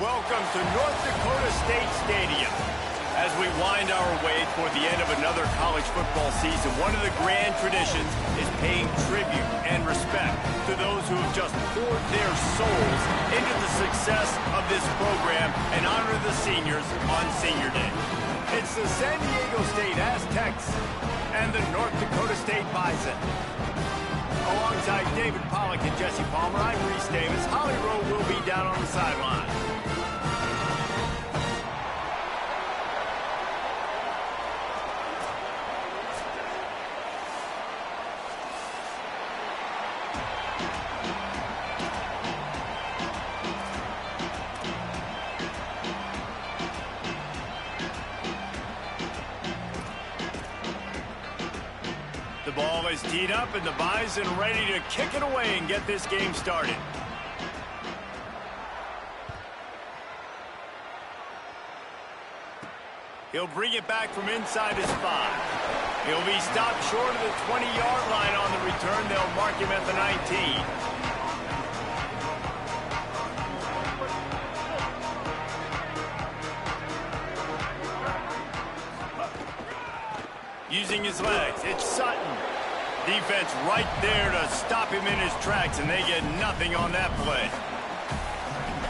welcome to North Dakota State Stadium. As we wind our way toward the end of another college football season, one of the grand traditions is paying tribute and respect to those who have just poured their souls into the success of this program and honor the seniors on Senior Day. It's the San Diego State Aztecs and the North Dakota State Bison. Alongside David Pollack and Jesse Palmer, I'm Reese Davis. Holly Rowe will be down on the sideline. The ball is teed up, and the Bison ready to kick it away and get this game started. He'll bring it back from inside his 5. He'll be stopped short of the 20-yard line on the return. They'll mark him at the 19. Using his legs, it's Sutton. Defense right there to stop him in his tracks, and they get nothing on that play.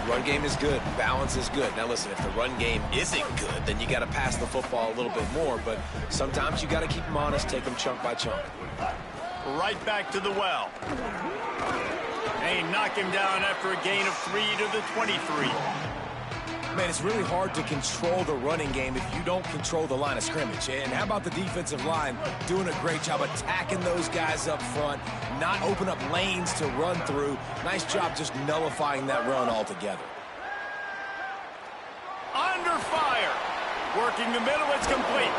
Run game is good. Balance is good. Now listen, if the run game isn't good, then you got to pass the football a little bit more. But sometimes you got to keep them honest, take them chunk by chunk. Right back to the well. They knock him down after a gain of 3 to the 23. Man, it's really hard to control the running game if you don't control the line of scrimmage. And how about the defensive line doing a great job attacking those guys up front, not open up lanes to run through. Nice job just nullifying that run altogether. Under fire. Working the middle, it's complete.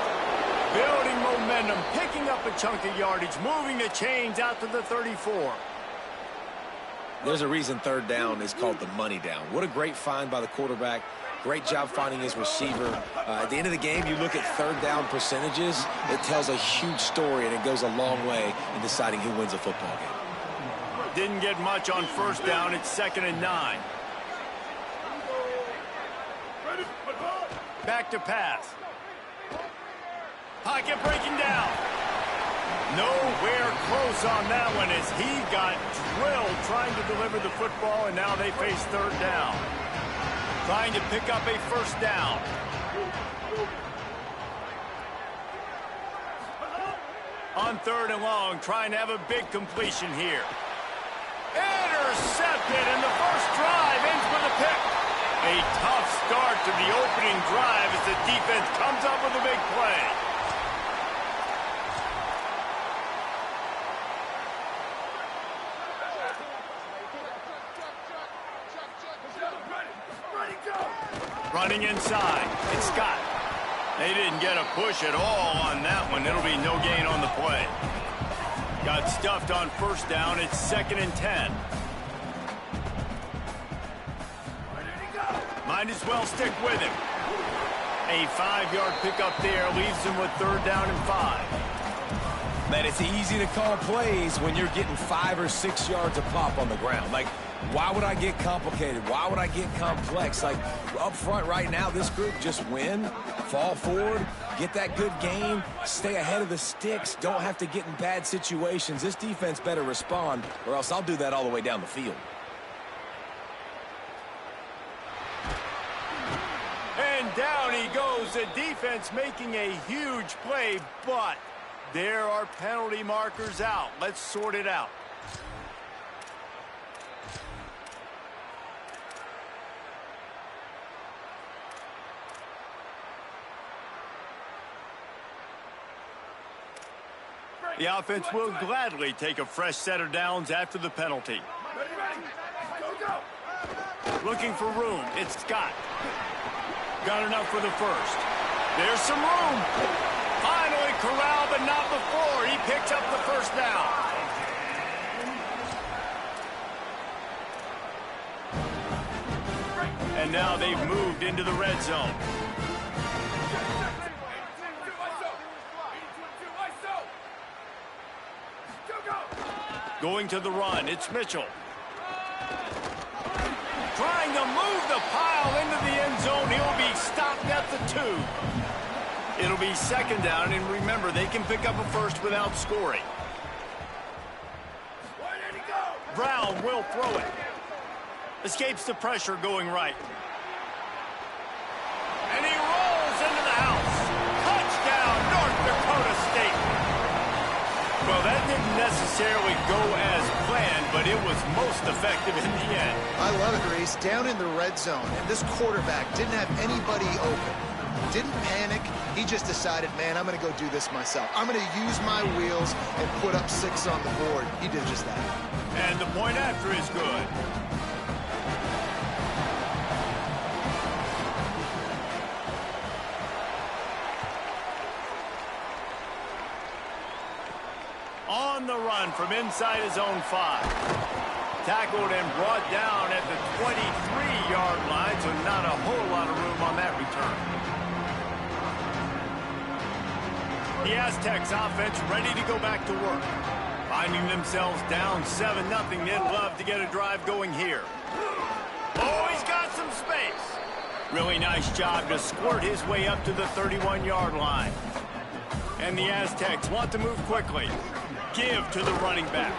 Building momentum, picking up a chunk of yardage, moving the chains out to the 34. There's a reason third down is called the money down. What a great find by the quarterback. Great job finding his receiver. At the end of the game, you look at third down percentages. It tells a huge story, and it goes a long way in deciding who wins a football game. Didn't get much on first down. It's 2nd and 9. Back to pass. Pocket breaking down. Nowhere close on that one as he got drilled trying to deliver the football, and now they face third down. Trying to pick up a first down. On 3rd and long, trying to have a big completion here. Intercepted, and the first drive ends with a pick. A tough start to the opening drive as the defense comes up with a big play. Running inside, it's Scott. They didn't get a push at all on that one. It'll be no gain on the play. Got stuffed on first down. It's 2nd and 10. Might as well stick with him. A 5-yard pickup there leaves him with 3rd down and 5. Man, it's easy to call plays when you're getting 5 or 6 yards a pop on the ground. Like, why would I get complicated? Why would I get complex? Like, up front right now, this group just win, fall forward, get that good game, stay ahead of the sticks, don't have to get in bad situations. This defense better respond, or else I'll do that all the way down the field. And down he goes. The defense making a huge play, but there are penalty markers out. Let's sort it out. The offense will gladly take a fresh set of downs after the penalty. Looking for room. It's Scott. Got enough for the first. There's some room. Finally corralled, but not before. He picks up the first down. And now they've moved into the red zone. Going to the run, it's Mitchell. Trying to move the pile into It'll be second down, and remember, they can pick up a first without scoring. Brown will throw it. Escapes the pressure going right. And he rolls into the house. Touchdown, North Dakota State. Well, that didn't necessarily go as planned, but it was most effective in the end. I love it, Reese. Down in the red zone, and this quarterback didn't have anybody open. Didn't panic. He just decided, man, I'm going to go do this myself. I'm going to use my wheels and put up 6 on the board. He did just that. And the point after is good. On the run from inside his own 5. Tackled and brought down at the 23-yard line, so not a whole lot of room on that return. The Aztecs offense ready to go back to work. Finding themselves down 7-0, they'd love to get a drive going here. Oh, he's got some space. Really nice job to squirt his way up to the 31-yard line. And the Aztecs want to move quickly. Give to the running back.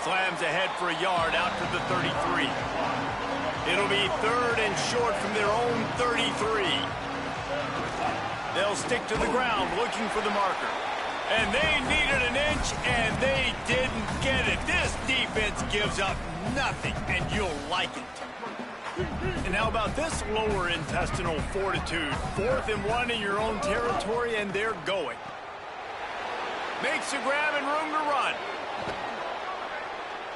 Slams ahead for a yard out to the 33. It'll be 3rd and short from their own 33. They'll stick to the ground looking for the marker. And they needed an inch, and they didn't get it. This defense gives up nothing, and you'll like it. And how about this lower intestinal fortitude? 4th and 1 in your own territory, and they're going. Makes a grab and room to run.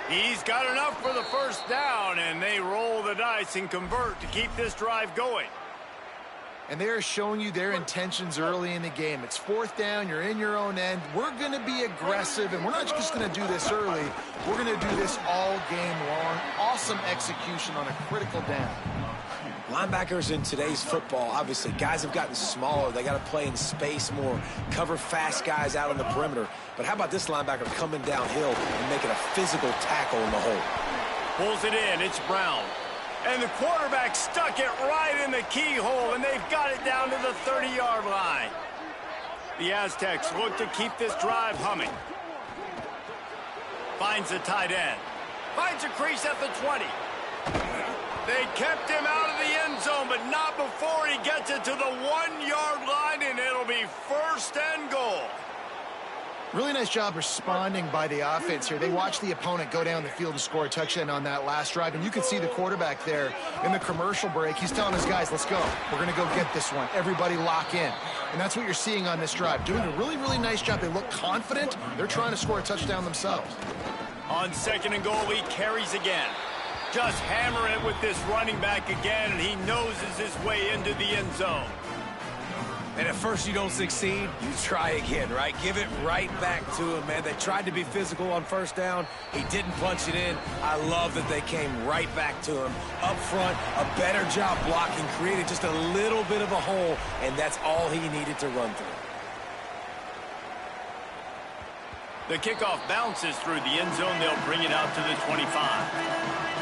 He's got enough for the first down, and they roll the dice and convert to keep this drive going. And they're showing you their intentions early in the game. It's 4th down, you're in your own end. We're going to be aggressive, and we're not just going to do this early. We're going to do this all game long. Awesome execution on a critical down. Linebackers in today's football, obviously, guys have gotten smaller. They got to play in space more, cover fast guys out on the perimeter. But how about this linebacker coming downhill and making a physical tackle in the hole? Pulls it in. It's Brown. And the quarterback stuck it right in the keyhole, and they've got it down to the 30-yard line. The Aztecs look to keep this drive humming. Finds the tight end. Finds a crease at the 20. They kept him out of the end zone, but not before he gets it to the 1-yard line, and it'll be 1st and goal. Really nice job responding by the offense here. They watched the opponent go down the field and score a touchdown on that last drive, and you can see the quarterback there in the commercial break. He's telling his guys, let's go. We're going to go get this one. Everybody lock in. And that's what you're seeing on this drive. Doing a really, really nice job. They look confident. They're trying to score a touchdown themselves. On 2nd and goal, he carries again. Just hammer it with this running back again, and he noses his way into the end zone. And at first you don't succeed, you try again, right? Give it right back to him, man. They tried to be physical on 1st down. He didn't punch it in. I love that they came right back to him. Up front, a better job blocking, created just a little bit of a hole, and that's all he needed to run through. The kickoff bounces through the end zone. They'll bring it out to the 25.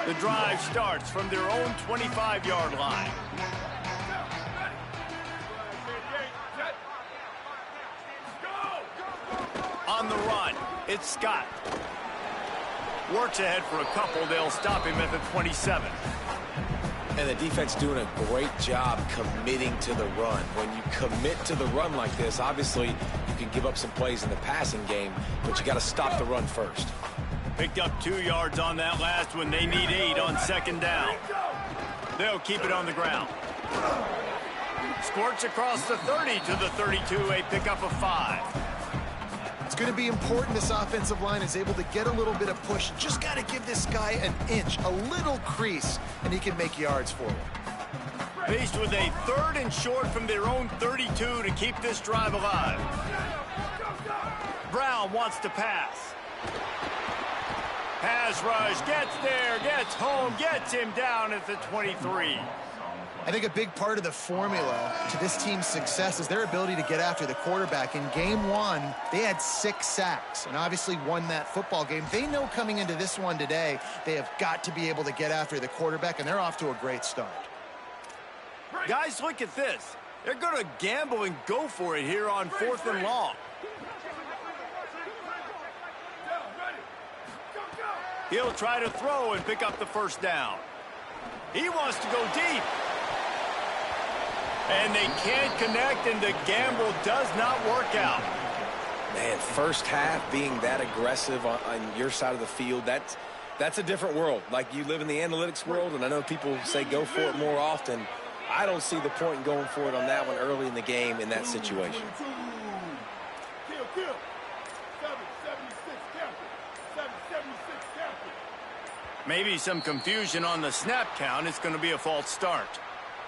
The drive starts from their own 25-yard line. On the run, it's Scott. Works ahead for a couple. They'll stop him at the 27. And the defense doing a great job committing to the run. When you commit to the run like this, obviously you can give up some plays in the passing game, but you got to stop the run first. Picked up 2 yards on that last one. They need 8 on 2nd down. They'll keep it on the ground. Squirts across the 30 to the 32, a pickup of 5. It's going to be important this offensive line is able to get a little bit of push. Just got to give this guy an inch, a little crease, and he can make yards for you. Faced with a 3rd and short from their own 32 to keep this drive alive. Brown wants to pass. Pass rush, gets there, gets home, gets him down at the 23. I think a big part of the formula to this team's success is their ability to get after the quarterback. In game one, they had 6 sacks and obviously won that football game. They know coming into this one today, they have got to be able to get after the quarterback, and they're off to a great start. Guys, look at this. They're going to gamble and go for it here on 4th and long. He'll try to throw and pick up the first down. He wants to go deep. And they can't connect, and the gamble does not work out. Man, first half being that aggressive on your side of the field, that's a different world. Like, you live in the analytics world, and I know people say go for it more often. I don't see the point in going for it on that one early in the game in that situation. Maybe some confusion on the snap count. It's going to be a false start.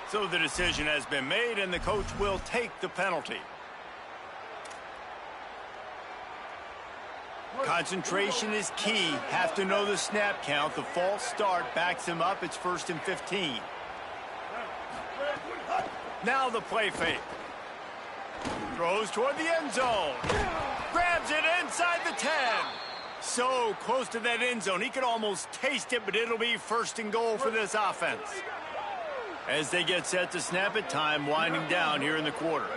So the decision has been made, and the coach will take the penalty. Concentration is key. Have to know the snap count. The false start backs him up. It's 1st and 15. Now the play fake. Throws toward the end zone. Grabs it inside the 10. So close to that end zone. He could almost taste it, but it'll be 1st and goal for this offense. As they get set to snap it, time winding down here in the quarter.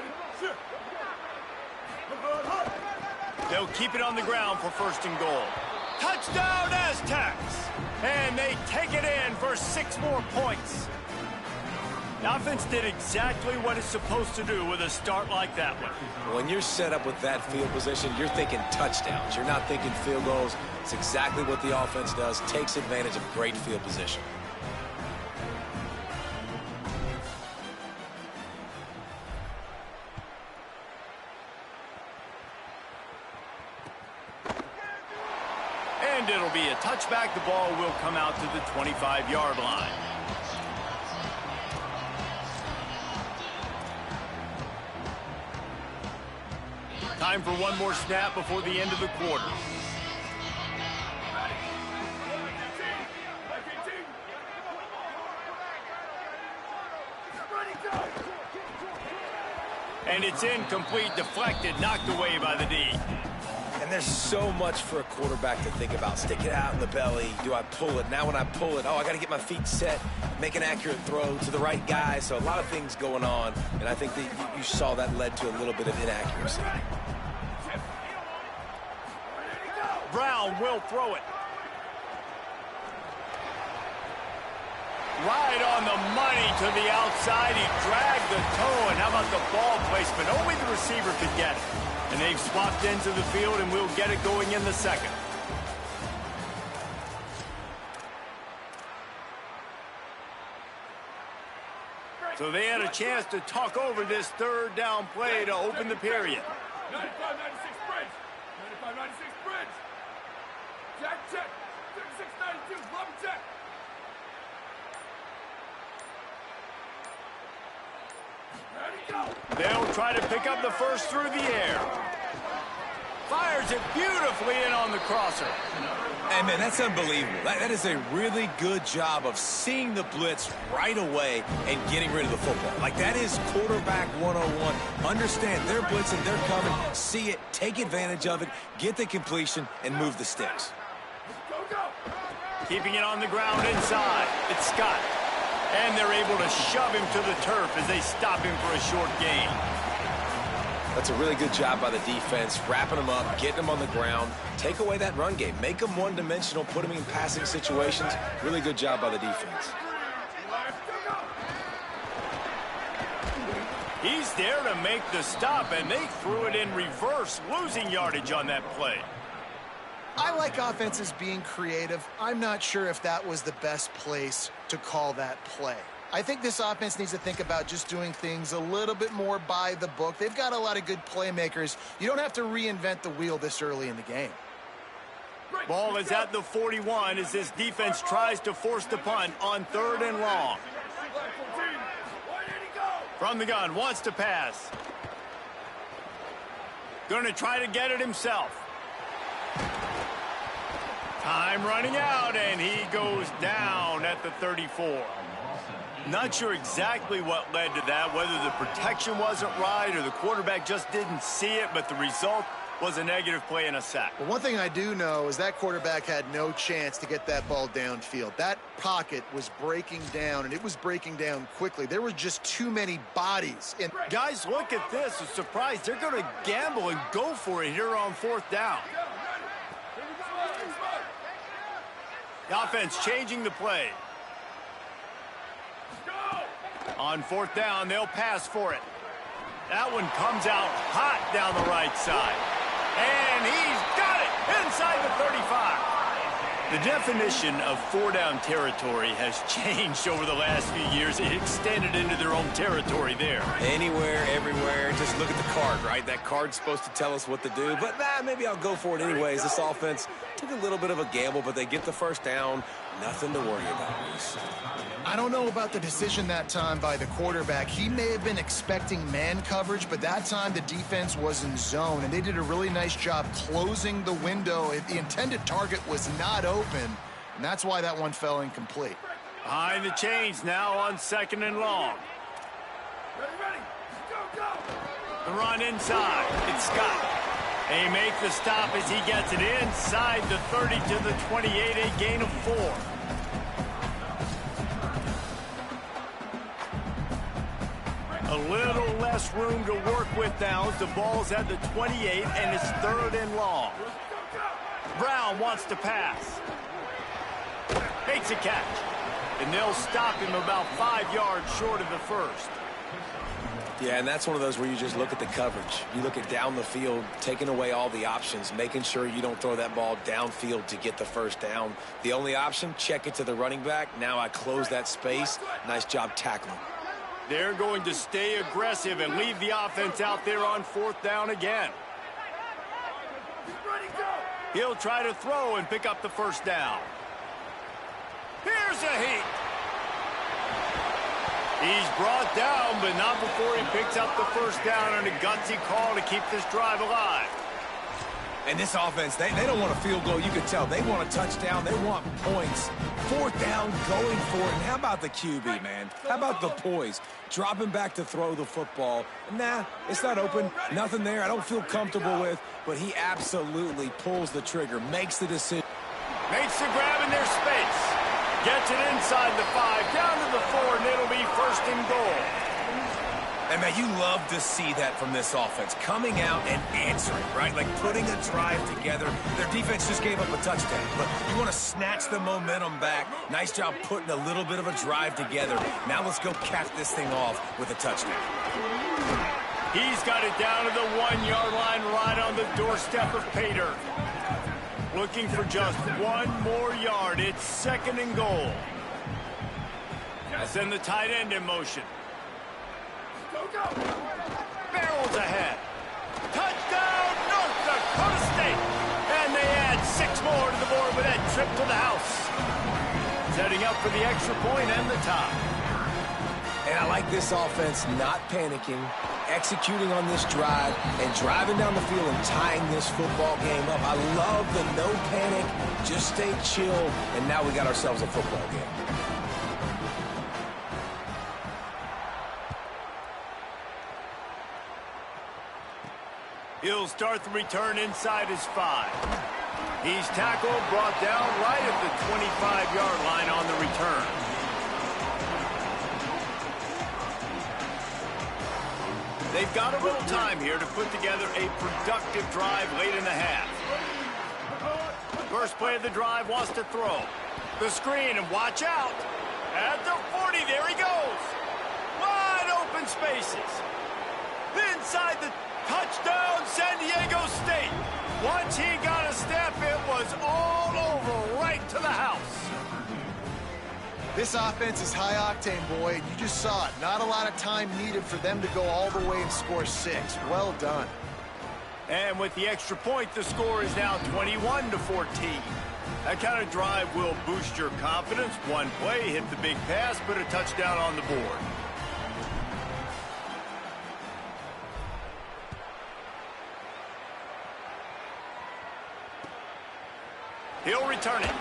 They'll keep it on the ground for 1st and goal. Touchdown, Aztecs! And they take it in for 6 more points. The offense did exactly what it's supposed to do with a start like that one. When you're set up with that field position, you're thinking touchdowns. You're not thinking field goals. It's exactly what the offense does, takes advantage of great field position. And it'll be a touchback. The ball will come out to the 25-yard line. Time for one more snap before the end of the quarter. And it's incomplete, deflected, knocked away by the D. And there's so much for a quarterback to think about. Stick it out in the belly. Do I pull it? Now when I pull it, I got to get my feet set, make an accurate throw to the right guy. So a lot of things going on, and I think that you saw that led to a little bit of inaccuracy. Brown will throw it. Right on the money to the outside. He dragged the toe, and how about the ball placement? Only the receiver could get it. And they've swapped into the field, and we'll get it going in the second. So they had a chance to talk over this 3rd down play to open the period. 95-96 bridge. 95-96 bridge. Jack check. 36-92. Love check. They'll try to pick up the first through the air. Fires it beautifully in on the crosser. Hey, man, that's unbelievable. That is a really good job of seeing the blitz right away and getting rid of the football. Like, that is quarterback 101. Understand, they're blitzing, they're coming, see it, take advantage of it, get the completion, and move the sticks. Keeping it on the ground inside. It's Scott. And they're able to shove him to the turf as they stop him for a short gain. That's a really good job by the defense, wrapping them up, getting them on the ground. Take away that run game. Make them one-dimensional, put them in passing situations. Really good job by the defense. He's there to make the stop, and they threw it in reverse, losing yardage on that play. I like offenses being creative. I'm not sure if that was the best place to call that play. I think this offense needs to think about just doing things a little bit more by the book. They've got a lot of good playmakers. You don't have to reinvent the wheel this early in the game. Ball is at the 41 as this defense tries to force the punt on 3rd and long. From the gun, wants to pass. Going to try to get it himself. Time running out, and he goes down at the 34. Not sure exactly what led to that, whether the protection wasn't right or the quarterback just didn't see it, but the result was a negative play and a sack. Well, one thing I do know is that quarterback had no chance to get that ball downfield. That pocket was breaking down, and it was breaking down quickly. There were just too many bodies. And guys, look at this. A surprise. They're going to gamble and go for it here on 4th down. The offense changing the play. On 4th down, they'll pass for it. That one comes out hot down the right side. And he's got it inside the 35. The definition of 4-down territory has changed over the last few years. It extended into their own territory there. Anywhere, everywhere. Just look at the card, right? That card's supposed to tell us what to do. But, maybe I'll go for it anyways. This offense took a little bit of a gamble, but they get the first down. Nothing to worry about, Reese. I don't know about the decision that time by the quarterback. He may have been expecting man coverage, but that time the defense was in zone, and they did a really nice job closing the window. The intended target was not open, and that's why that one fell incomplete. Behind the chains now on 2nd and long. Ready. Go, go. The run inside. It's Scott. They make the stop as he gets it inside the 30 to the 28, a gain of 4. A little less room to work with now as the ball's at the 28 and it's 3rd and long. Brown wants to pass. Makes a catch. And they'll stop him about 5 yards short of the first. Yeah, and that's one of those where you just look at the coverage. You look at down the field, taking away all the options, making sure you don't throw that ball downfield to get the first down. The only option, check it to the running back. Now I close that space. Nice job tackling. They're going to stay aggressive and leave the offense out there on 4th down again. He'll try to throw and pick up the first down. Here's a heat. He's brought down, but not before he picks up the first down on a gutsy call to keep this drive alive. And this offense, they don't want a field goal. You can tell. They want a touchdown. They want points. 4th down, going for it. And how about the QB, man? How about the poise? Dropping back to throw the football. Nah, it's not open. Nothing there I don't feel comfortable with. But he absolutely pulls the trigger, makes the decision. Makes the grab in their space. Gets it inside the 5, down to the 4, and it'll be 1st and goal. And, man, you love to see that from this offense. Coming out and answering, right? Like putting a drive together. Their defense just gave up a touchdown. But you want to snatch the momentum back. Nice job putting a little bit of a drive together. Now let's go cap this thing off with a touchdown. He's got it down to the 1-yard line right on the doorstep of Pater. Looking for just 1 more yard. It's 2nd and goal. Now send the tight end in motion. Barrels ahead. Touchdown, North Dakota State. And they add 6 more to the board with that trip to the house. Setting up for the extra point and the tie. And I like this offense not panicking, executing on this drive, and driving down the field and tying this football game up. I love the no panic, just stay chill, and now we got ourselves a football game. He'll start the return inside his 5. He's tackled, brought down right at the 25-yard line on the return. They've got a little time here to put together a productive drive late in the half. First play of the drive wants to throw. The screen, and watch out. At the 40, there he goes. Wide open spaces. Inside the touchdown, San Diego State. Once he got a step, it was all over right to the house. This offense is high octane, boy, and you just saw it. Not a lot of time needed for them to go all the way and score 6. Well done. And with the extra point, the score is now 21-14. That kind of drive will boost your confidence. One play, hit the big pass, put a touchdown on the board. He'll return it.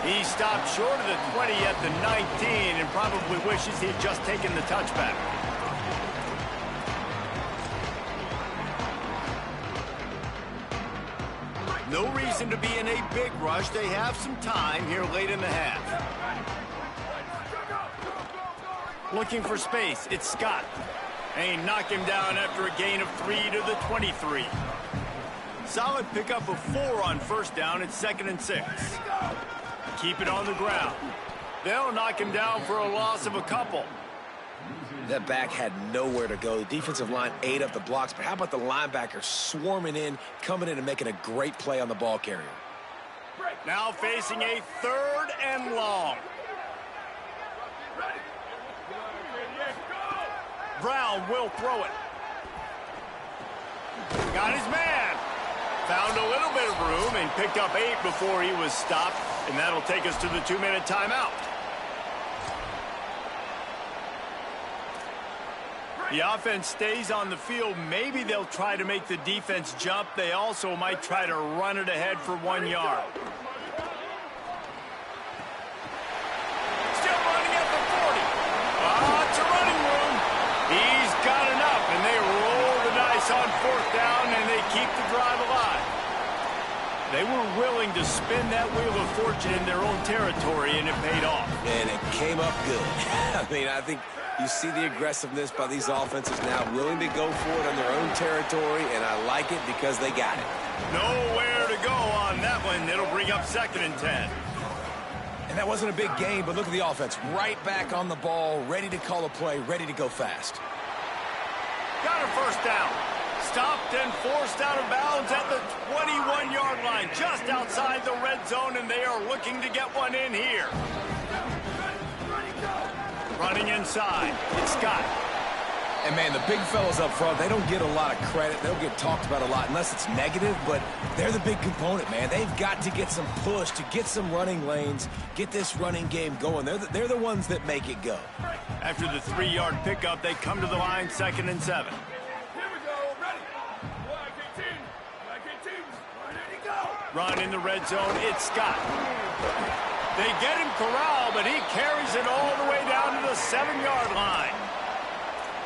He stopped short of the 20 at the 19 and probably wishes he had just taken the touchback. No reason to be in a big rush. They have some time here late in the half. Looking for space. It's Scott. And he knocked him down after a gain of 3 to the 23. Solid pickup of 4 on first down. It's 2nd and 6. Keep it on the ground. They'll knock him down for a loss of a couple. That back had nowhere to go. The defensive line ate up the blocks, but how about the linebacker swarming in, coming in and making a great play on the ball carrier? Now facing a 3rd and long. Brown will throw it. Got his man. Found a little bit of room and picked up 8 before he was stopped, and that'll take us to the 2-minute timeout. The offense stays on the field. Maybe they'll try to make the defense jump. They also might try to run it ahead for 1 yard. Still running at the 40. Lots of running room. He's got enough, and they roll the dice on 4th down, and they keep the drive alive. They were willing to spin that wheel of fortune in their own territory, and it paid off. And it came up good. I mean, I think you see the aggressiveness by these offenses now, willing to go for it on their own territory, and I like it because they got it. Nowhere to go on that one. It'll bring up 2nd and 10. And that wasn't a big gain, but look at the offense. Right back on the ball, ready to call a play, ready to go fast. Got a 1st down. Stopped and forced out of bounds at the 21-yard line, just outside the red zone, and they are looking to get one in here. Running inside, it's Scott. And, man, the big fellas up front, they don't get a lot of credit. They'll get talked about a lot unless it's negative, but they're the big component, man. They've got to get some push to get some running lanes, get this running game going. They're the ones that make it go. After the 3-yard pickup, they come to the line, 2nd and 7. Run in the red zone, it's Scott. They get him corralled, but he carries it all the way down to the 7-yard line.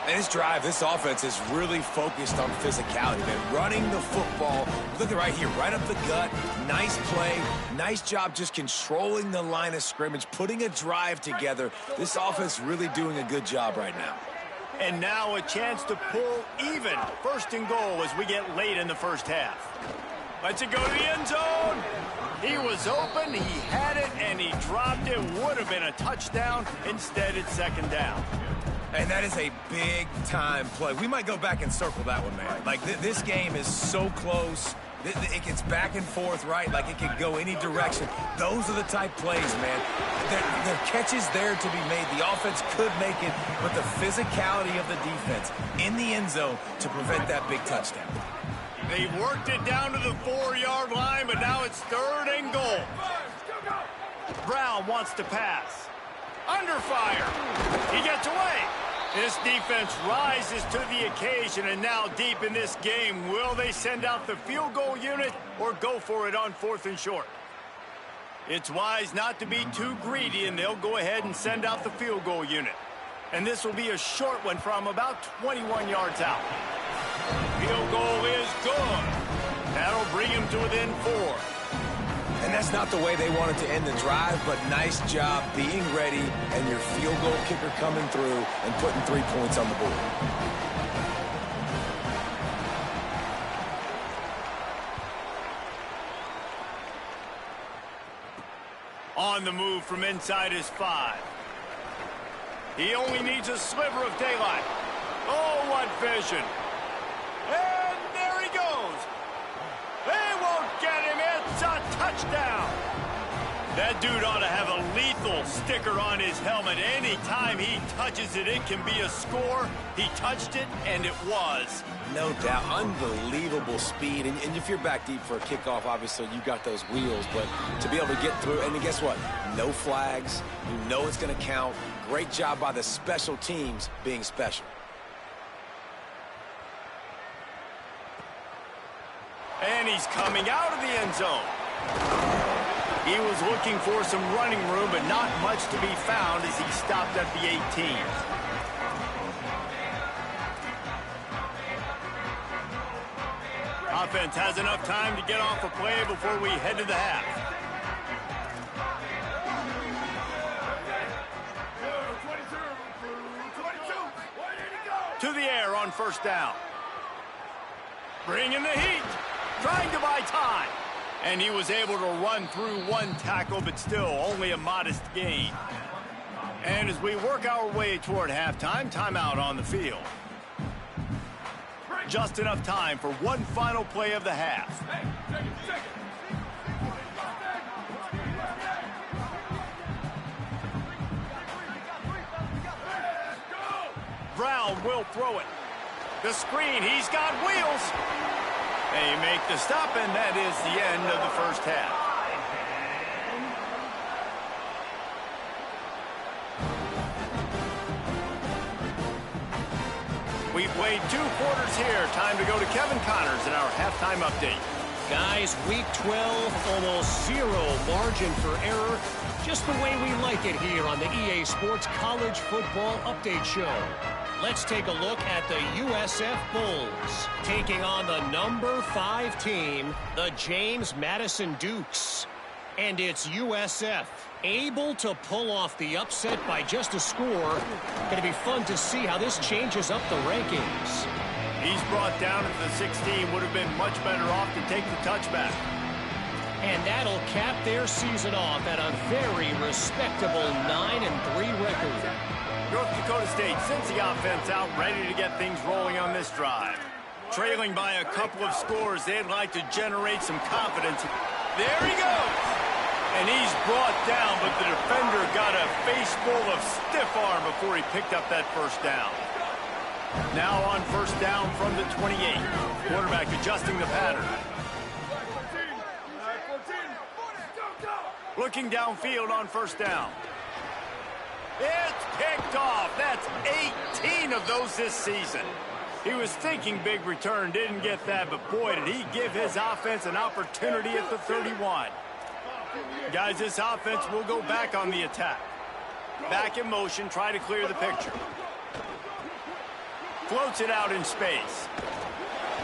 And this drive, this offense is really focused on physicality, man. Running the football, look at right here, right up the gut. Nice play, nice job just controlling the line of scrimmage, putting a drive together. This offense really doing a good job right now. And now a chance to pull even. 1st and goal as we get late in the first half. Lets it go to the end zone. He was open, he had it, and he dropped it. Would have been a touchdown. Instead, it's 2nd down. And that is a big-time play. We might go back and circle that one, man. Like, this game is so close. It gets back and forth, right? Like, it could go any direction. Those are the type plays, man. The catch is there to be made. The offense could make it, but the physicality of the defense in the end zone to prevent that big touchdown. They worked it down to the 4-yard line, but now it's 3rd and goal. Brown wants to pass. Under fire. He gets away. This defense rises to the occasion, and now deep in this game, will they send out the field goal unit or go for it on 4th and short? It's wise not to be too greedy, and they'll go ahead and send out the field goal unit. And this will be a short one from about 21 yards out. Field goal is good. That'll bring him to within 4. And that's not the way they wanted to end the drive, but nice job being ready and your field goal kicker coming through and putting 3 points on the board. On the move from inside his 5. He only needs a sliver of daylight. Oh, what vision. And there he goes. They won't get him. It's a touchdown. That dude ought to have a lethal sticker on his helmet. Anytime he touches it, it can be a score. He touched it, and it was. No doubt. Unbelievable speed. And if you're back deep for a kickoff, obviously you got those wheels. But to be able to get through, and guess what? No flags. You know it's going to count. Great job by the special teams being special. And he's coming out of the end zone. He was looking for some running room, but not much to be found as he stopped at the 18. Offense has enough time to get off a play before we head to the half. To the air on first down. Bringing the heat. Trying to buy time. And he was able to run through one tackle, but still only a modest gain. And as we work our way toward halftime, timeout on the field. Just enough time for one final play of the half. Brown will throw it. The screen, he's got wheels. They make the stop, and that is the end of the first half. We played 2 quarters here. Time to go to Kevin Connors in our halftime update. Guys, week 12, almost zero margin for error. Just the way we like it here on the EA Sports College Football Update Show. Let's take a look at the USF Bulls, taking on the number 5 team, the James Madison Dukes. And it's USF, able to pull off the upset by just a score. Going to be fun to see how this changes up the rankings. He's brought down to the 16, would have been much better off to take the touchback. And that'll cap their season off at a very respectable 9-3 record. North Dakota State sends the offense out, ready to get things rolling on this drive. Trailing by a couple of scores, they'd like to generate some confidence. There he goes! And he's brought down, but the defender got a face full of stiff arm before he picked up that first down. Now on first down from the 28. Quarterback adjusting the pattern. Looking downfield on first down. It's picked off. That's 18 of those this season. He was thinking big return, didn't get that, but boy, did he give his offense an opportunity at the 31. Guys, this offense will go back on the attack. Back in motion, try to clear the picture. Floats it out in space.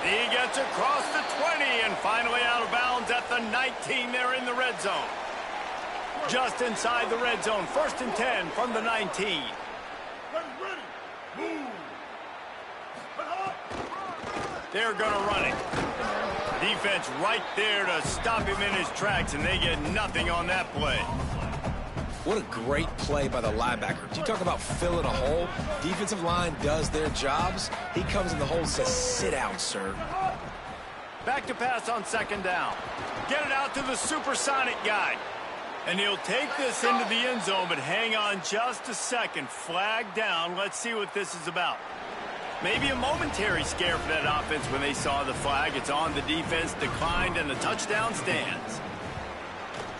He gets across the 20 and finally out of bounds at the 19 there in the red zone. Just inside the red zone, 1st and 10 from the 19. They're going to run it. Defense right there to stop him in his tracks, and they get nothing on that play. What a great play by the linebacker. You talk about filling a hole. Defensive line does their jobs. He comes in the hole and says, sit down, sir. Back to pass on 2nd down. Get it out to the supersonic guy. And he'll take this into the end zone, but hang on just a second. Flag down. Let's see what this is about. Maybe a momentary scare for that offense when they saw the flag. It's on, the defense declined, and the touchdown stands.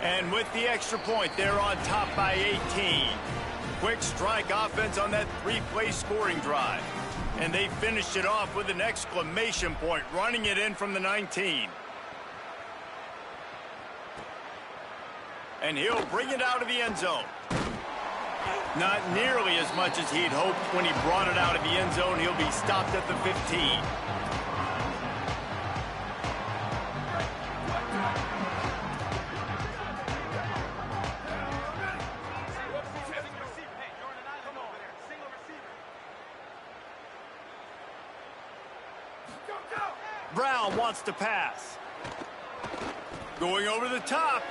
And with the extra point, they're on top by 18. Quick strike offense on that 3-play scoring drive. And they finished it off with an exclamation point, running it in from the 19. And he'll bring it out of the end zone. Not nearly as much as he'd hoped when he brought it out of the end zone. He'll be stopped at the 15. Brown wants to pass. Going over the top.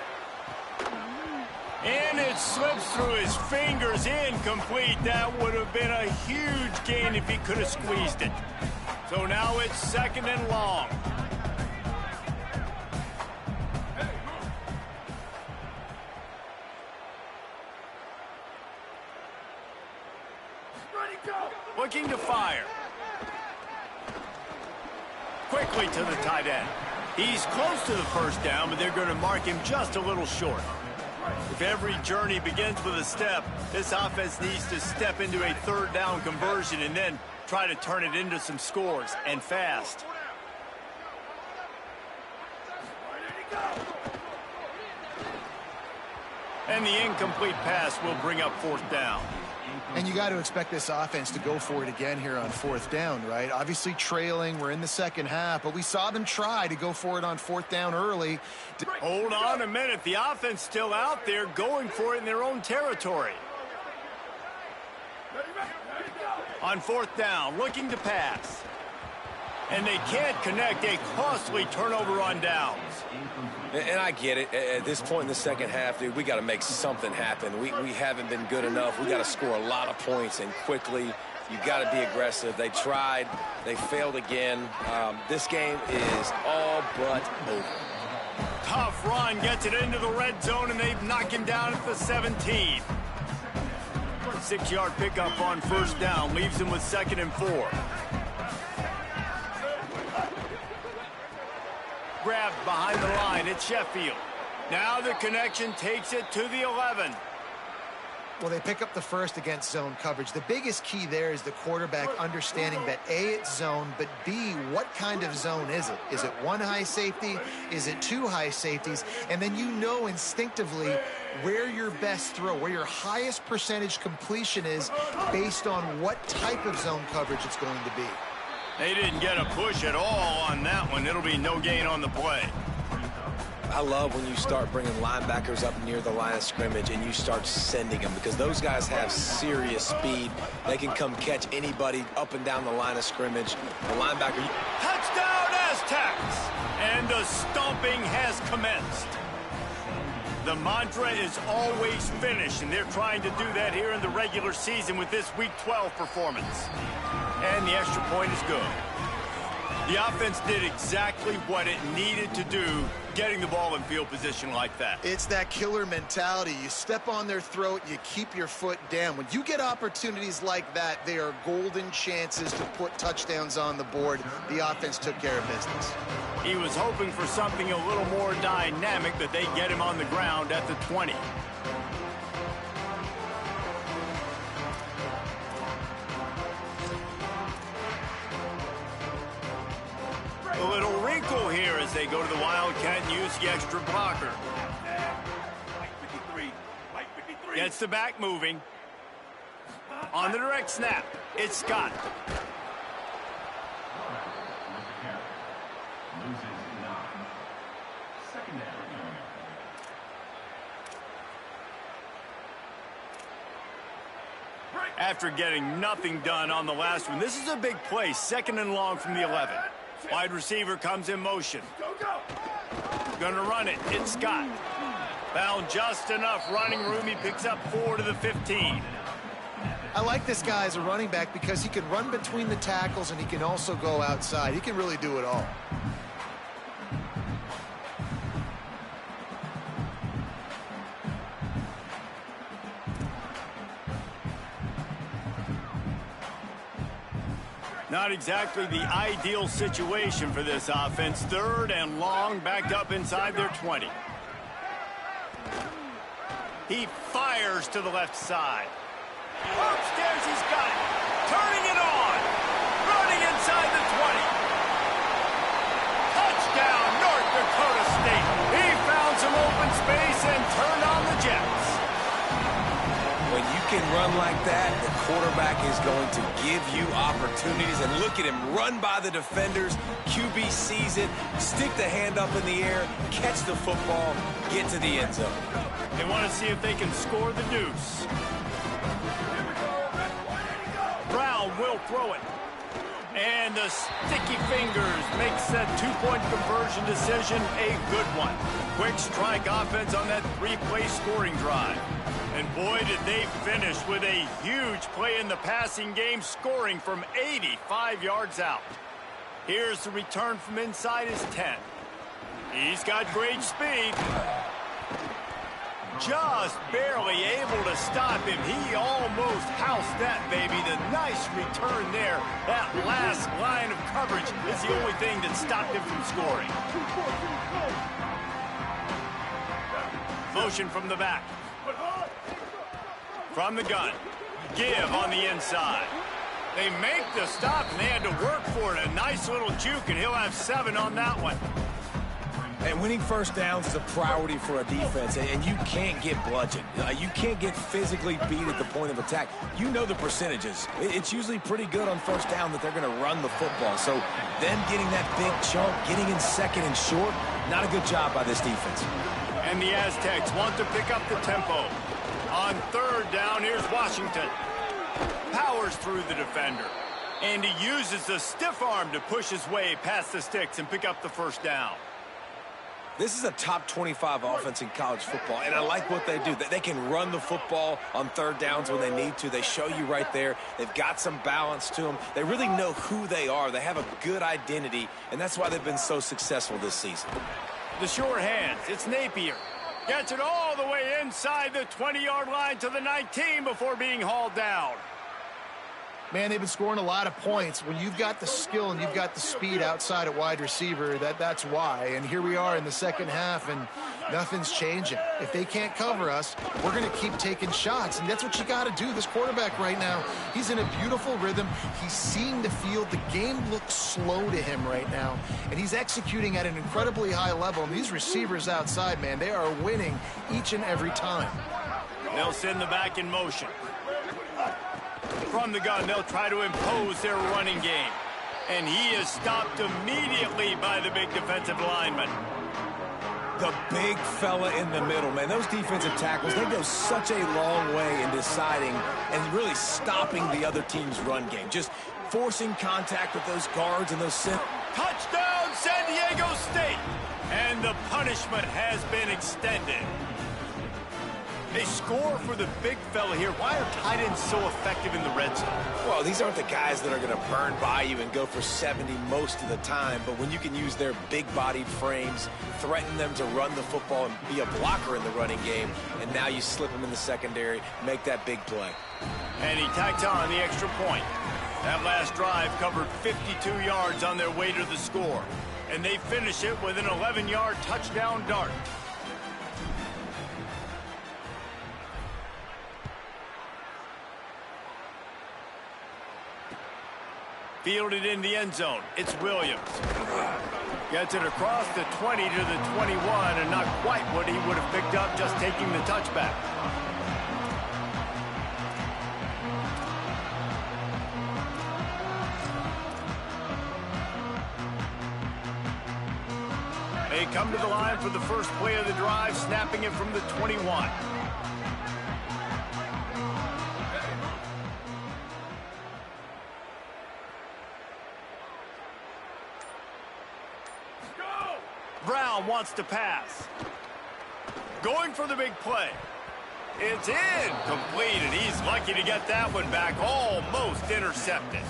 And it slips through his fingers, incomplete. That would have been a huge gain if he could have squeezed it. So now it's 2nd and long. Looking to fire. Quickly to the tight end. He's close to the first down, but they're going to mark him just a little short. If every journey begins with a step, this offense needs to step into a 3rd down conversion and then try to turn it into some scores, and fast. And the incomplete pass will bring up 4th down. And you got to expect this offense to go for it again here on 4th down, right? Obviously trailing, we're in the second half, but we saw them try to go for it on 4th down early. Hold on a minute. The offense still out there going for it in their own territory. On 4th down, looking to pass. And they can't connect. A costly turnover on downs. And I get it. At this point in the second half, dude, we got to make something happen. We haven't been good enough. We got to score a lot of points and quickly. You got to be aggressive. They tried. They failed again. This game is all but over. Tough run gets it into the red zone, and they knock him down at the 17. 6-yard pickup on 1st down leaves him with 2nd and 4. Grabbed behind the line at Sheffield. Now the connection takes it to the 11. Well, they pick up the first against zone coverage. The biggest key there is the quarterback understanding that A, it's zone, but B, what kind of zone is it? Is it 1 high safety? Is it 2 high safeties? And then you know instinctively where your best throw, where your highest percentage completion is based on what type of zone coverage it's going to be. They didn't get a push at all on that one. It'll be no gain on the play. I love when you start bringing linebackers up near the line of scrimmage and you start sending them, because those guys have serious speed. They can come catch anybody up and down the line of scrimmage. The linebacker... Touchdown, Aztecs! And the stomping has commenced. The mantra is always finish, and they're trying to do that here in the regular season with this Week 12 performance. And the extra point is good. The offense did exactly what it needed to do, getting the ball in field position like that. It's that killer mentality. You step on their throat, you keep your foot down. When you get opportunities like that, they are golden chances to put touchdowns on the board. The offense took care of business. He was hoping for something a little more dynamic, but they get him on the ground at the 20. A little wrinkle here as they go to the Wildcat and use the extra blocker. Gets the back moving. On the direct snap, it's Scott. After getting nothing done on the last one, this is a big play, 2nd and long from the 11. Wide receiver comes in motion. Gonna run it. It's Scott. Found just enough running room. He picks up 4 to the 15. I like this guy as a running back because he can run between the tackles and he can also go outside. He can really do it all. Not exactly the ideal situation for this offense. 3rd and long, backed up inside their 20. He fires to the left side. Upstairs, he's got it. Turning it on. Running inside the 20. Touchdown, North Dakota State. He found some open space and turned on the Jets. When you can run like that, the quarterback is going to give you opportunities. And look at him run by the defenders. QB sees it, stick the hand up in the air, catch the football, get to the end zone. They want to see if they can score the deuce. Brown will throw it. And the sticky fingers makes that 2-point conversion decision a good one. Quick strike offense on that 3-play scoring drive. And boy, did they finish with a huge play in the passing game, scoring from 85 yards out. Here's the return from inside his 10. He's got great speed. Just barely able to stop him. He almost housed that baby. The nice return there. That last line of coverage is the only thing that stopped him from scoring. Motion from the back. From the gun. Give on the inside. They make the stop, and they had to work for it. A nice little juke, and he'll have 7 on that one. And winning first downs is a priority for a defense, and you can't get bludgeoned. You can't get physically beat at the point of attack. You know the percentages. It's usually pretty good on first down that they're going to run the football. So them getting that big chunk, getting in second and short, not a good job by this defense. And the Aztecs want to pick up the tempo. On third down, here's Washington. Powers through the defender. And he uses the stiff arm to push his way past the sticks and pick up the first down. This is a top 25 offense in college football, and I like what they do. They can run the football on third downs when they need to. They show you right there. They've got some balance to them. They really know who they are. They have a good identity, and that's why they've been so successful this season. The short hands, it's Napier. Gets it all the way inside the 20-yard line to the 19 before being hauled down. Man, they've been scoring a lot of points. When you've got the skill and you've got the speed outside at wide receiver, that's why. And here we are in the second half, and nothing's changing. If they can't cover us, we're going to keep taking shots, and that's what you got to do. This quarterback right now, he's in a beautiful rhythm. He's seeing the field. The game looks slow to him right now, and he's executing at an incredibly high level. And these receivers outside, man, they are winning each and every time. They'll send the back in motion. From the gun, they'll try to impose their running game. And he is stopped immediately by the big defensive lineman. The big fella in the middle, man. Those defensive tackles, they go such a long way in deciding and really stopping the other team's run game. Just forcing contact with those guards and those center. Touchdown, San Diego State! And the punishment has been extended. They score for the big fella here. Why are tight ends so effective in the red zone? Well, these aren't the guys that are going to burn by you and go for 70 most of the time, but when you can use their big-bodied frames, threaten them to run the football and be a blocker in the running game, and now you slip them in the secondary, make that big play. And he tacks on the extra point. That last drive covered 52 yards on their way to the score, and they finish it with an 11-yard touchdown dart. Fielded in the end zone. It's Williams. Gets it across the 20 to the 21, and not quite what he would have picked up just taking the touchback. They come to the line for the first play of the drive, snapping it from the 21. Brown wants to pass. Going for the big play. It's incomplete, and he's lucky to get that one back, almost intercepted.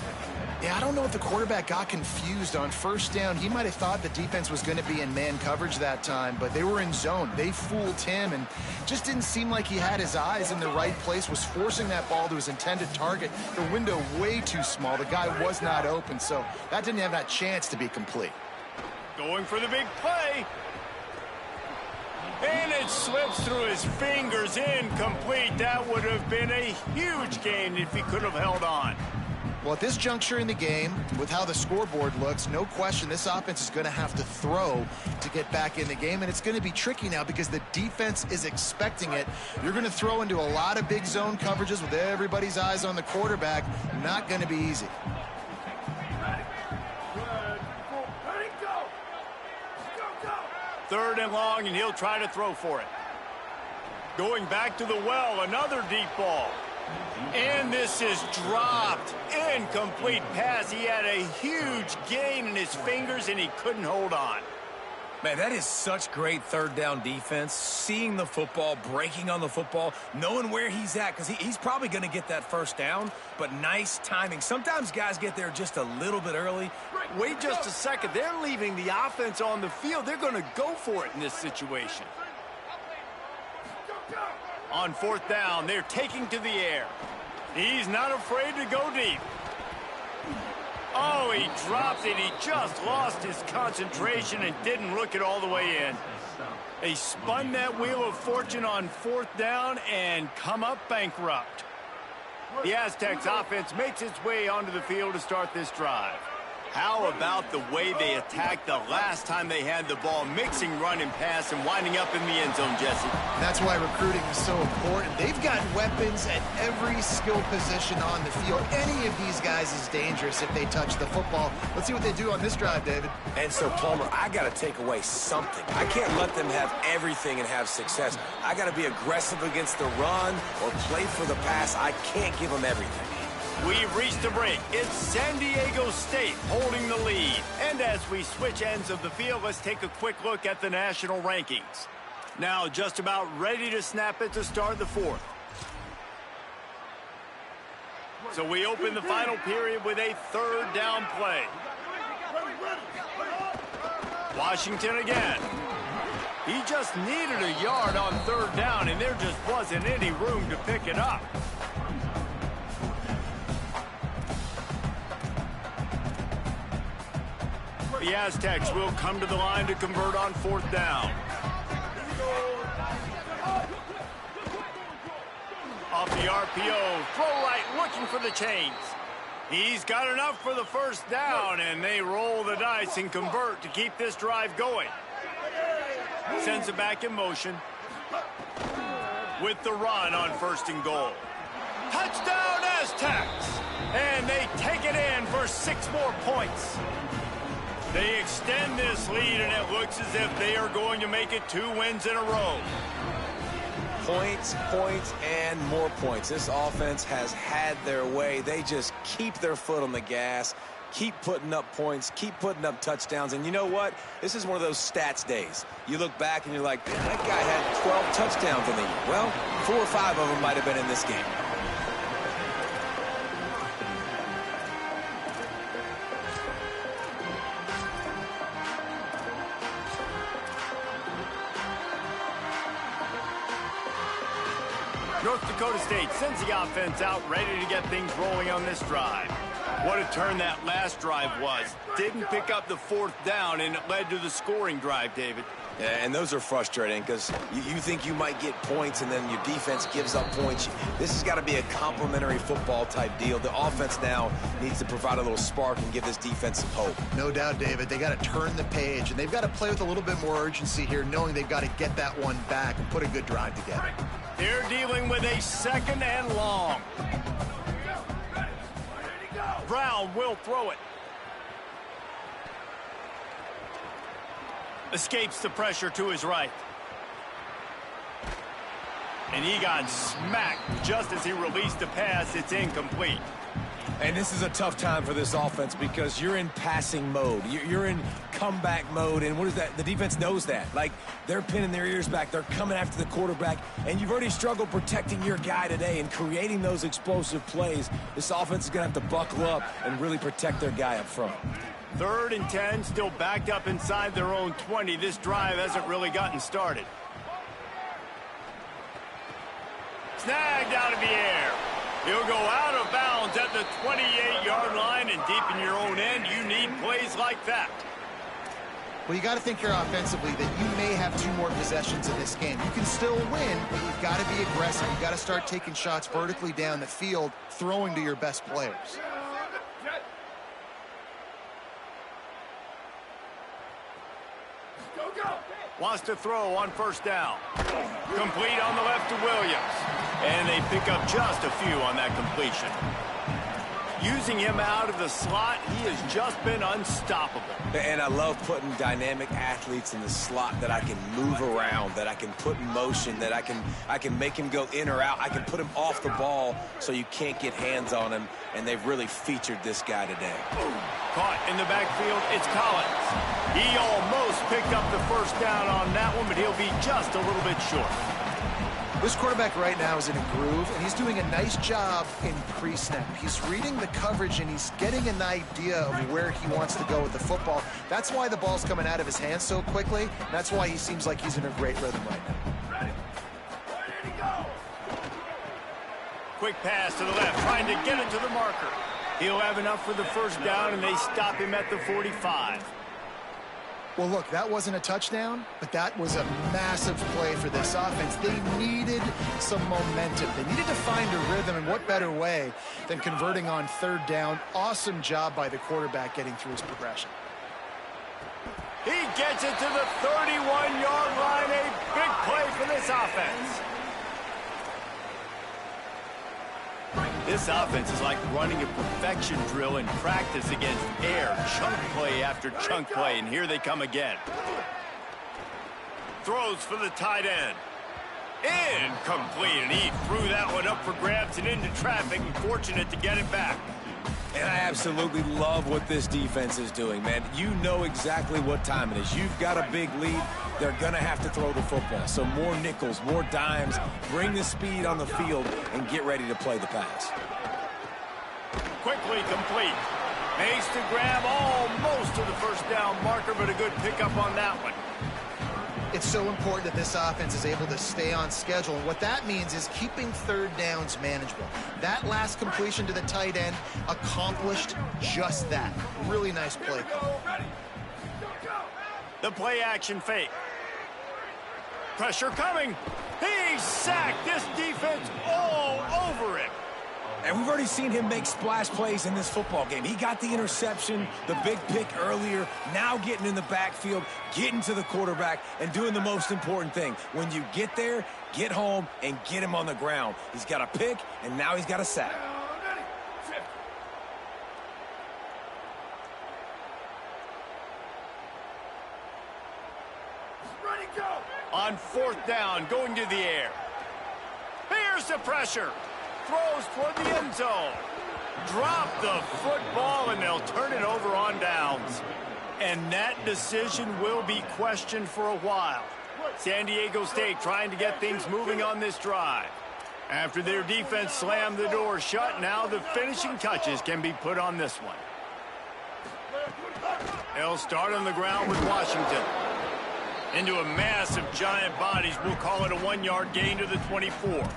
Yeah, I don't know if the quarterback got confused on first down. He might have thought the defense was going to be in man coverage that time, but they were in zone. They fooled him, and just didn't seem like he had his eyes in the right place, was forcing that ball to his intended target. The window way too small. The guy was not open, so that didn't have that chance to be complete. Going for the big play. And it slips through his fingers, incomplete. That would have been a huge gain if he could have held on. Well, at this juncture in the game, with how the scoreboard looks, no question this offense is going to have to throw to get back in the game, and it's going to be tricky now because the defense is expecting it. You're going to throw into a lot of big zone coverages with everybody's eyes on the quarterback. Not going to be easy. Third and long, and he'll try to throw for it. Going back to the well, another deep ball. And this is dropped. Incomplete pass. He had a huge gain in his fingers, and he couldn't hold on. Man, that is such great third down defense. Seeing the football, breaking on the football, knowing where he's at, because he's probably going to get that first down, but nice timing. Sometimes guys get there just a little bit early. Wait just a second. They're leaving the offense on the field. They're going to go for it in this situation. On fourth down, they're taking to the air. He's not afraid to go deep. Oh, he dropped it. He just lost his concentration and didn't look it all the way in. They spun that wheel of fortune on fourth down and come up bankrupt. The Aztecs offense makes its way onto the field to start this drive. How about the way they attacked the last time they had the ball, mixing run and pass and winding up in the end zone, Jesse? That's why recruiting is so important. They've got weapons at every skill position on the field. Any of these guys is dangerous if they touch the football. Let's see what they do on this drive, David. And so, Palmer, I got to take away something. I can't let them have everything and have success. I got to be aggressive against the run or play for the pass. I can't give them everything. We've reached a break. It's San Diego State holding the lead. And as we switch ends of the field, let's take a quick look at the national rankings. Now just about ready to snap it to start the fourth. So we open the final period with a third down play. Washington again. He just needed a yard on third down, and there just wasn't any room to pick it up. The Aztecs will come to the line to convert on fourth down. Off the RPO, throw right, looking for the chains. He's got enough for the first down, and they roll the dice and convert to keep this drive going. Sends it back in motion with the run on first and goal. Touchdown, Aztecs! And they take it in for 6 more points. They extend this lead, and it looks as if they are going to make it 2 wins in a row. Points, points, and more points. This offense has had their way. They just keep their foot on the gas, keep putting up points, keep putting up touchdowns. And you know what? This is one of those stats days. You look back and you're like, that guy had 12 touchdowns in the year. Well, 4 or 5 of them might have been in this game. North Dakota State sends the offense out, ready to get things rolling on this drive. What a turn that last drive was. Didn't pick up the fourth down, and it led to the scoring drive, David. Yeah, and those are frustrating because you think you might get points, and then your defense gives up points. This has got to be a complementary football type deal. The offense now needs to provide a little spark and give this defense some hope. No doubt, David. They got to turn the page, and they've got to play with a little bit more urgency here, knowing they've got to get that one back and put a good drive together. They're dealing with a 2nd and long. Brown will throw it. Escapes the pressure to his right. And he got smacked just as he released the pass. It's incomplete. And this is a tough time for this offense because you're in passing mode. You're in comeback mode, and what is that? The defense knows that. Like, they're pinning their ears back. They're coming after the quarterback, and you've already struggled protecting your guy today and creating those explosive plays. This offense is going to have to buckle up and really protect their guy up front. 3rd and 10, still backed up inside their own 20. This drive hasn't really gotten started. Snagged out of the air. He'll go out of bounds at the 28-yard line, and deep in your own end, you need plays like that. Well, you got to think here offensively that you may have 2 more possessions in this game. You can still win, but you've got to be aggressive. You've got to start taking shots vertically down the field, throwing to your best players. Wants to throw on first down. Complete on the left to Williams. And they pick up just a few on that completion. Using him out of the slot, he has just been unstoppable. And I love putting dynamic athletes in the slot that I can move around, that I can put in motion, that I can make him go in or out. I can put him off the ball so you can't get hands on him, and they've really featured this guy today. Caught in the backfield, it's Collins. He almost picked up the first down on that one, but he'll be just a little bit short. This quarterback right now is in a groove, and he's doing a nice job in pre-snap. He's reading the coverage, and he's getting an idea of where he wants to go with the football. That's why the ball's coming out of his hands so quickly. That's why he seems like he's in a great rhythm right now. Quick pass to the left, trying to get it to the marker. He'll have enough for the first down, and they stop him at the 45. Well, look, that wasn't a touchdown, but that was a massive play for this offense. They needed some momentum. They needed to find a rhythm, and what better way than converting on third down. Awesome job by the quarterback getting through his progression. He gets it to the 31-yard line. A big play for this offense. This offense is like running a perfection drill in practice against air. Chunk play after chunk play, and here they come again. Throws for the tight end. Incomplete, and he threw that one up for grabs and into traffic, and fortunate to get it back. And I absolutely love what this defense is doing, man. You know exactly what time it is. You've got a big lead. They're going to have to throw the football. So more nickels, more dimes, bring the speed on the field, and get ready to play the pass. Quickly complete. Makes to grab almost to the first down marker, but a good pickup on that one. It's so important that this offense is able to stay on schedule. And what that means is keeping third downs manageable. That last completion to the tight end accomplished just that. Really nice play. The play action fake. Pressure coming. He's sacked. This defense all over it. And we've already seen him make splash plays in this football game. He got the interception, the big pick earlier, now getting in the backfield, getting to the quarterback, and doing the most important thing. When you get there, get home and get him on the ground. He's got a pick, and now he's got a sack. On fourth down, going to the air. Here's the pressure. Throws toward the end zone. Drop the football, and they'll turn it over on downs. And that decision will be questioned for a while. San Diego State trying to get things moving on this drive. After their defense slammed the door shut, now the finishing touches can be put on this one. They'll start on the ground with Washington. Into a mass of giant bodies. We'll call it a 1-yard gain to the 24.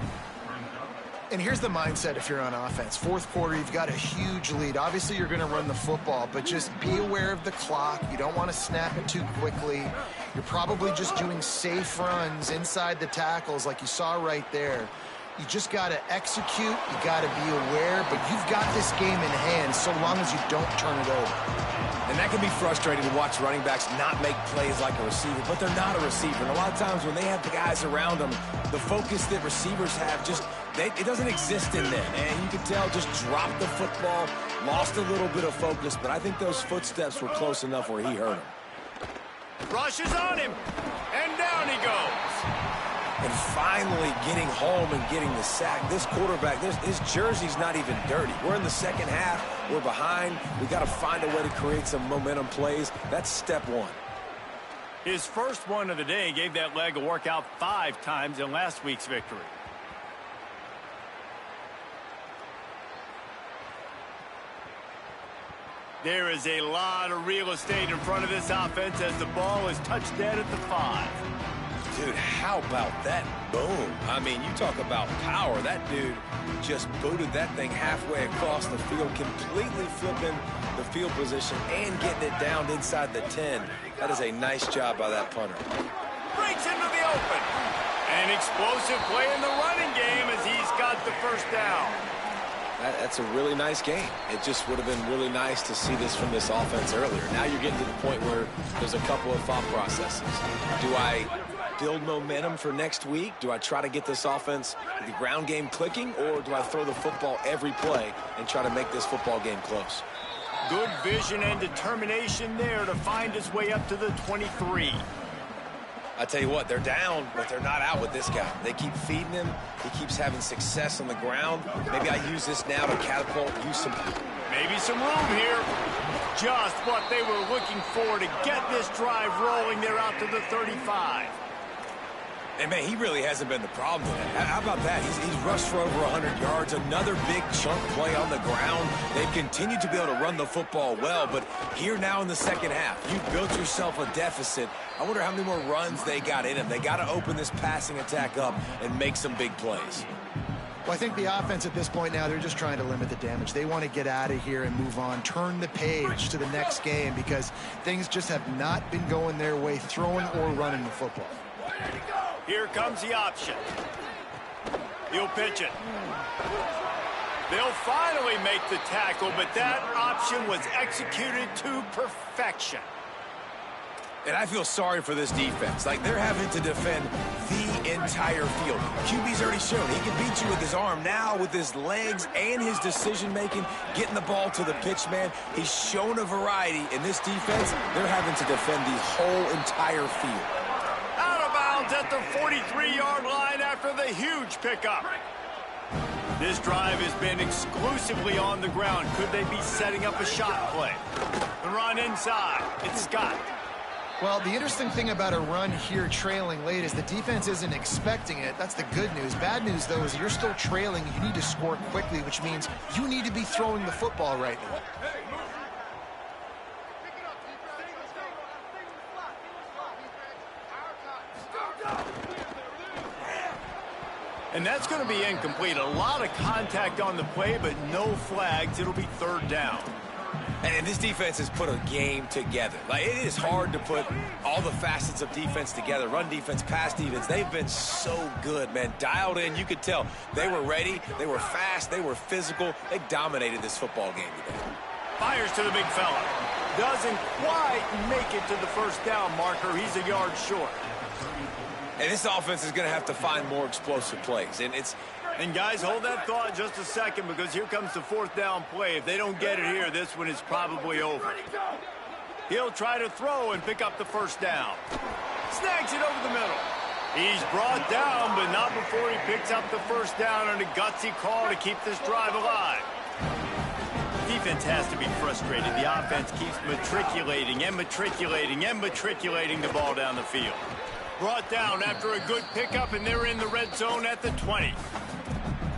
And here's the mindset if you're on offense. Fourth quarter, you've got a huge lead. Obviously, you're going to run the football, but just be aware of the clock. You don't want to snap it too quickly. You're probably just doing safe runs inside the tackles like you saw right there. You just got to execute. You got to be aware, but you've got this game in hand so long as you don't turn it over. And that can be frustrating to watch running backs not make plays like a receiver, but they're not a receiver. And a lot of times when they have the guys around them, the focus that receivers have it doesn't exist in them. And you can tell just dropped the football, lost a little bit of focus, but I think those footsteps were close enough where he hurt him. Rushes on him, and down he goes. And finally getting home and getting the sack. This quarterback, his jersey's not even dirty. We're in the second half. We're behind. We got to find a way to create some momentum plays. That's step one. His first one of the day gave that leg a workout 5 times in last week's victory. There is a lot of real estate in front of this offense as the ball is touched dead at the 5. Dude, how about that boom? I mean, you talk about power. That dude just booted that thing halfway across the field, completely flipping the field position and getting it down inside the 10. That is a nice job by that punter. Breaks into the open. An explosive play in the running game as he's got the first down. That's a really nice game. It just would have been really nice to see this from this offense earlier. Now you're getting to the point where there's a couple of thought processes. Do I build momentum for next week? Do I try to get this offense, the ground game clicking, or do I throw the football every play and try to make this football game close? Good vision and determination there to find his way up to the 23. I tell you what, they're down, but they're not out with this guy. They keep feeding him. He keeps having success on the ground. Maybe I use this now to catapult, use some... Maybe some room here. Just what they were looking for to get this drive rolling. They're out to the 35. And, man, he really hasn't been the problem today. How about that? He's rushed for over 100 yards. Another big chunk play on the ground. They've continued to be able to run the football well, but here now in the second half, you've built yourself a deficit. I wonder how many more runs they got in him. They got to open this passing attack up and make some big plays. Well, I think the offense at this point now, they're just trying to limit the damage. They want to get out of here and move on, turn the page to the next game because things just have not been going their way, throwing or running the football. Here comes the option. He'll pitch it. They'll finally make the tackle, but that option was executed to perfection. And I feel sorry for this defense. Like, they're having to defend the entire field. QB's already shown he can beat you with his arm. Now, with his legs and his decision-making, getting the ball to the pitch man, he's shown a variety. In this defense, they're having to defend the whole entire field. Out of bounds at the 43-yard line after the huge pickup. This drive has been exclusively on the ground. Could they be setting up a shot play? The run inside. It's Scott. Well, the interesting thing about a run here trailing late is the defense isn't expecting it. That's the good news. Bad news, though, is you're still trailing. You need to score quickly, which means you need to be throwing the football right now. And that's going to be incomplete. A lot of contact on the play, but no flags. It'll be third down. And this defense has put a game together. Like, it is hard to put all the facets of defense together. Run defense, pass defense. They've been so good, man. Dialed in. You could tell they were ready. They were fast. They were physical. They dominated this football game today. Fires to the big fella. Doesn't quite make it to the first down marker. He's a yard short. And this offense is going to have to find more explosive plays. And guys, hold that thought just a second because here comes the fourth down play. If they don't get it here, this one is probably over. He'll try to throw and pick up the first down. Snags it over the middle. He's brought down, but not before he picks up the first down on a gutsy call to keep this drive alive. Defense has to be frustrated. The offense keeps matriculating and matriculating and matriculating the ball down the field. Brought down after a good pickup, and they're in the red zone at the 20.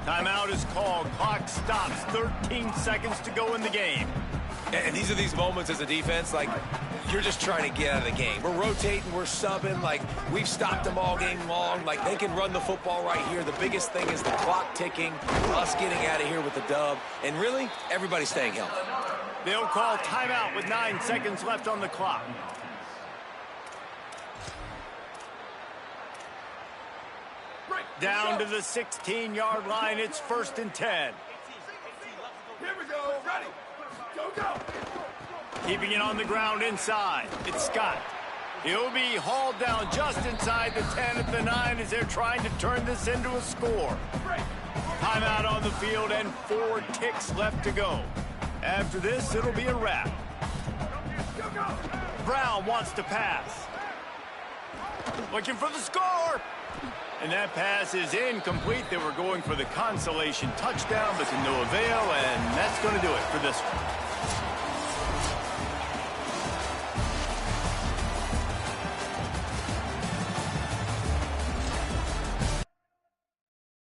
Timeout is called. Clock stops. 13 seconds to go in the game. And these are these moments as a defense, like, you're just trying to get out of the game. We're rotating, we're subbing, like, we've stopped them all game long. Like, they can run the football right here. The biggest thing is the clock ticking, us getting out of here with the dub, and really, everybody staying healthy. They'll call timeout with 9 seconds left on the clock. Down to the 16-yard line. It's 1st and 10. Here we go. Ready. Go, go. Keeping it on the ground inside. It's Scott. He'll be hauled down just inside the 10 at the 9 as they're trying to turn this into a score. Timeout on the field and 4 ticks left to go. After this, it'll be a wrap. Brown wants to pass. Looking for the score. And that pass is incomplete. They were going for the consolation touchdown, but to no avail, and that's going to do it for this one.